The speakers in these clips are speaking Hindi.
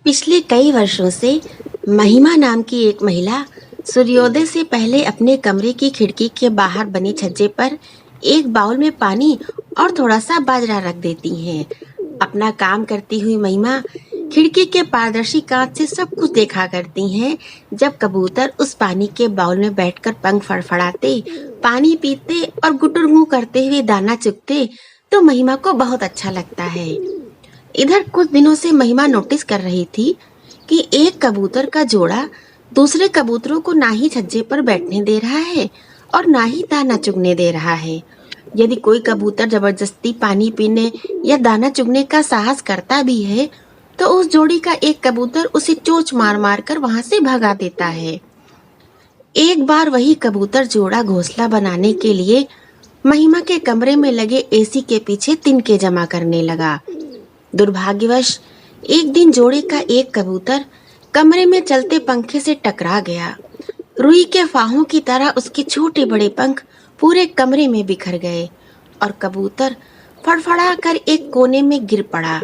पिछले कई वर्षों से महिमा नाम की एक महिला सूर्योदय से पहले अपने कमरे की खिड़की के बाहर बने छज्जे पर एक बाउल में पानी और थोड़ा सा बाजरा रख देती हैं। अपना काम करती हुई महिमा खिड़की के पारदर्शी कांच से सब कुछ देखा करती हैं। जब कबूतर उस पानी के बाउल में बैठकर पंख फड़फड़ाते, पानी पीते और गुटुरगू करते हुए दाना चुगते, तो महिमा को बहुत अच्छा लगता है। इधर कुछ दिनों से महिमा नोटिस कर रही थी कि एक कबूतर का जोड़ा दूसरे कबूतरों को ना ही छज्जे पर बैठने दे रहा है और ना ही दाना चुगने दे रहा है। यदि कोई कबूतर जबरदस्ती पानी पीने या दाना चुगने का साहस करता भी है, तो उस जोड़ी का एक कबूतर उसे चोंच मार मार कर वहां से भगा देता है। एक बार वही कबूतर जोड़ा घोंसला बनाने के लिए महिमा के कमरे में लगे एसी के पीछे तिनके जमा करने लगा। दुर्भाग्यवश एक दिन जोड़े का एक कबूतर कमरे में चलते पंखे से टकरा गया। रुई के फाहों की तरह उसके छोटे बड़े पंख पूरे कमरे में बिखर गए और कबूतर फड़फड़ा कर एक कोने में गिर पड़ा।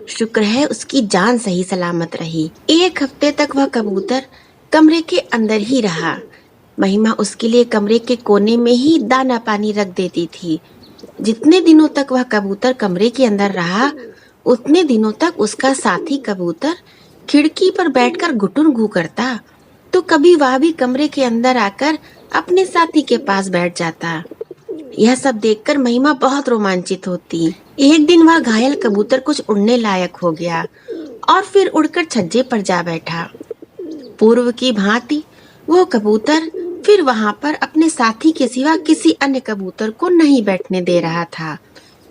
शुक्र है उसकी जान सही सलामत रही। एक हफ्ते तक वह कबूतर कमरे के अंदर ही रहा। महिमा उसके लिए कमरे के कोने में ही दाना पानी रख देती थी। जितने दिनों तक वह कबूतर कमरे के अंदर रहा, उतने दिनों तक उसका साथी कबूतर खिड़की पर बैठकर गुटुर गू करता, तो कभी वह भी कमरे के अंदर आकर अपने साथी के पास बैठ जाता। यह सब देखकर महिमा बहुत रोमांचित होती। एक दिन वह घायल कबूतर कुछ उड़ने लायक हो गया और फिर उड़कर छज्जे पर जा बैठा। पूर्व की भांति वो कबूतर फिर वहां पर अपने साथी के सिवा किसी अन्य कबूतर को नहीं बैठने दे रहा था।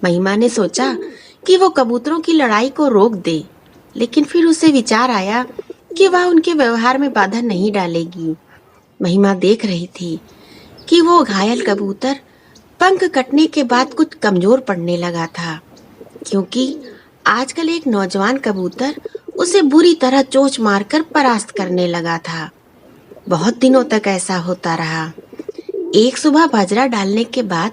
महिमा ने सोचा कि वो कबूतरों की लड़ाई को रोक दे, लेकिन फिर उसे विचार आया कि वह उनके व्यवहार में बाधा नहीं डालेगी। महिमा देख रही थी कि वो घायल कबूतर पंख कटने के बाद कुछ कमजोर पड़ने लगा था, क्योंकि आजकल एक नौजवान कबूतर उसे बुरी तरह चोंच मारकर परास्त करने लगा था। बहुत दिनों तक ऐसा होता रहा। एक सुबह बाजरा डालने के बाद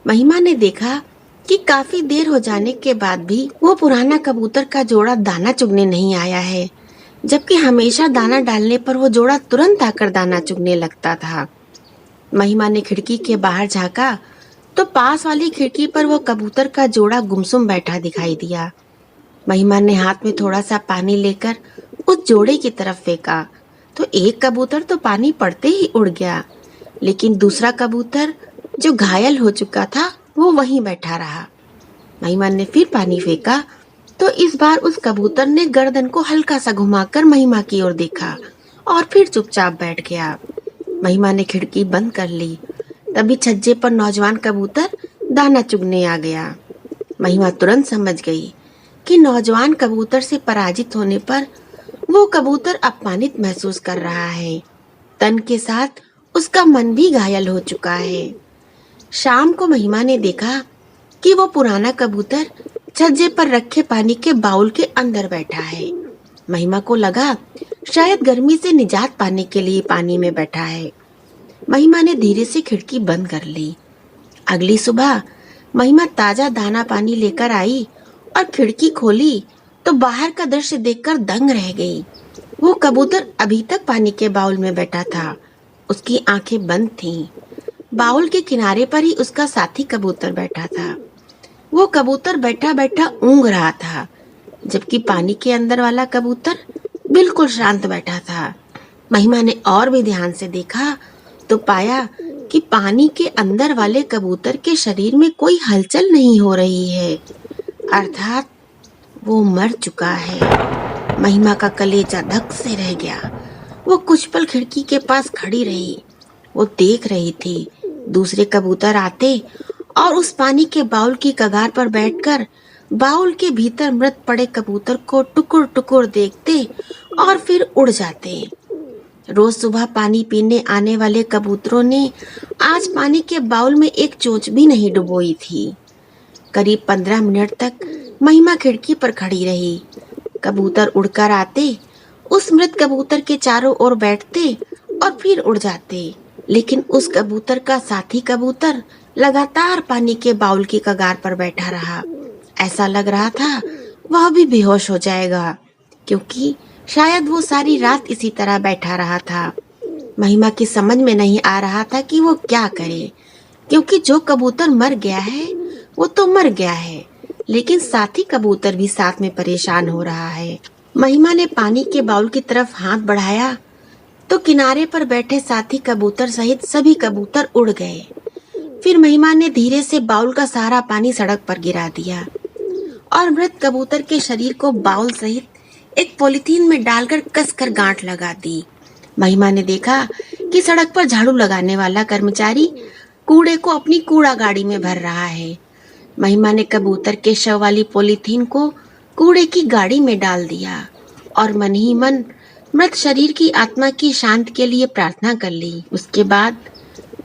महिमा ने देखा कि काफी देर हो जाने के बाद भी वो पुराना कबूतर का जोड़ा दाना चुगने नहीं आया है, जबकि हमेशा दाना डालने पर वो जोड़ा तुरंत आकर दाना चुगने लगता था। महिमा ने खिड़की के बाहर झांका तो पास वाली खिड़की पर वो कबूतर का जोड़ा गुमसुम बैठा दिखाई दिया। महिमा ने हाथ में थोड़ा सा पानी लेकर उस जोड़े की तरफ फेंका तो एक कबूतर तो पानी पड़ते ही उड़ गया, लेकिन दूसरा कबूतर जो घायल हो चुका था वो वहीं बैठा रहा। महिमा ने फिर पानी फेंका तो इस बार उस कबूतर ने गर्दन को हल्का सा घुमाकर महिमा की ओर देखा और फिर चुपचाप बैठ गया। महिमा ने खिड़की बंद कर ली। तभी छज्जे पर नौजवान कबूतर दाना चुगने आ गया। महिमा तुरंत समझ गई कि नौजवान कबूतर से पराजित होने पर वो कबूतर अपमानित महसूस कर रहा है। तन के साथ उसका मन भी घायल हो चुका है। शाम को महिमा ने देखा कि वो पुराना कबूतर छज्जे पर रखे पानी के बाउल के अंदर बैठा है। महिमा को लगा शायद गर्मी से निजात पाने के लिए पानी में बैठा है। महिमा ने धीरे से खिड़की बंद कर ली। अगली सुबह महिमा ताजा दाना पानी लेकर आई और खिड़की खोली तो बाहर का दृश्य देखकर दंग रह गई। वो कबूतर अभी तक पानी के बाउल में बैठा था। उसकी आंखें बंद थीं। बाउल के किनारे पर ही उसका साथी कबूतर बैठा था। वो कबूतर बैठा बैठा ऊँघ रहा था, जबकि पानी के अंदर वाला कबूतर बिल्कुल शांत बैठा था। महिमा ने और भी ध्यान से देखा तो पाया कि पानी के अंदर वाले कबूतर के शरीर में कोई हलचल नहीं हो रही है, अर्थात वो मर चुका है। महिमा का कलेजा धक से रह गया। वो कुछ पल खिड़की के पास खड़ी रही। वो देख रही थी दूसरे कबूतर आते और उस पानी के बाउल की कगार पर बैठकर बाउल के भीतर मृत पड़े कबूतर को टुकुर टुकुर देखते और फिर उड़ जाते। रोज सुबह पानी पीने आने वाले कबूतरों ने आज पानी के बाउल में एक चोंच भी नहीं डुबोई थी। करीब 15 मिनट तक महिमा खिड़की पर खड़ी रही। कबूतर उड़कर आते, उस मृत कबूतर के चारों ओर बैठते और फिर उड़ जाते, लेकिन उस कबूतर का साथी कबूतर लगातार पानी के बाउल की कगार पर बैठा रहा। ऐसा लग रहा था वह भी बेहोश हो जाएगा, क्योंकि शायद वो सारी रात इसी तरह बैठा रहा था। महिमा की समझ में नहीं आ रहा था कि वो क्या करे, क्योंकि जो कबूतर मर गया है वो तो मर गया है, लेकिन साथी कबूतर भी साथ में परेशान हो रहा है। महिमा ने पानी के बाउल की तरफ हाथ बढ़ाया तो किनारे पर बैठे साथी कबूतर सहित सभी कबूतर उड़ गए। फिर महिमा ने धीरे से बाउल का सारा पानी सड़क पर गिरा दिया और मृत कबूतर के शरीर को बाउल सहित एक पॉलीथीन में डालकर कसकर गांठ लगा दी। महिमा ने देखा कि सड़क पर झाड़ू लगाने वाला कर्मचारी कूड़े को अपनी कूड़ा गाड़ी में भर रहा है। महिमा ने कबूतर के शव वाली पॉलीथीन को कूड़े की गाड़ी में डाल दिया और मन ही मन मृत शरीर की आत्मा की शांति के लिए प्रार्थना कर ली। उसके बाद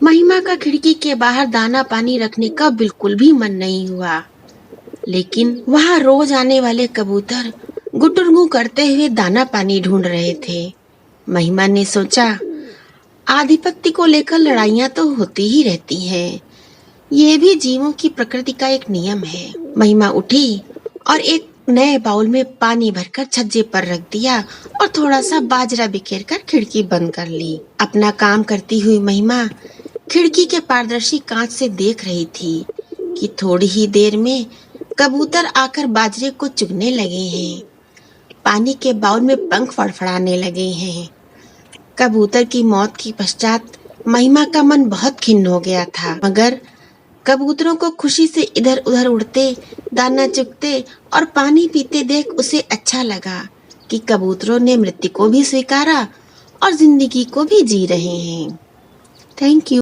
महिमा का खिड़की के बाहर दाना पानी रखने का बिल्कुल भी मन नहीं हुआ, लेकिन वहाँ रोज आने वाले कबूतर गुटुरगू करते हुए दाना पानी ढूंढ रहे थे। महिमा ने सोचा, आधिपत्य को लेकर लड़ाइयाँ तो होती ही रहती हैं। ये भी जीवों की प्रकृति का एक नियम है। महिमा उठी और एक नए बाउल में पानी भरकर छज्जे पर रख दिया और थोड़ा सा बाजरा बिखेर कर खिड़की बंद कर ली। अपना काम करती हुई महिमा खिड़की के पारदर्शी कांच से देख रही थी कि थोड़ी ही देर में कबूतर आकर बाजरे को चुगने लगे हैं। पानी के बाउल में पंख फड़फड़ाने लगे हैं। कबूतर की मौत के पश्चात महिमा का मन बहुत खिन्न हो गया था, मगर कबूतरों को खुशी से इधर उधर उड़ते, दाना चुगते और पानी पीते देख उसे अच्छा लगा कि कबूतरों ने मृत्यु को भी स्वीकारा और जिंदगी को भी जी रहे हैं। Thank you.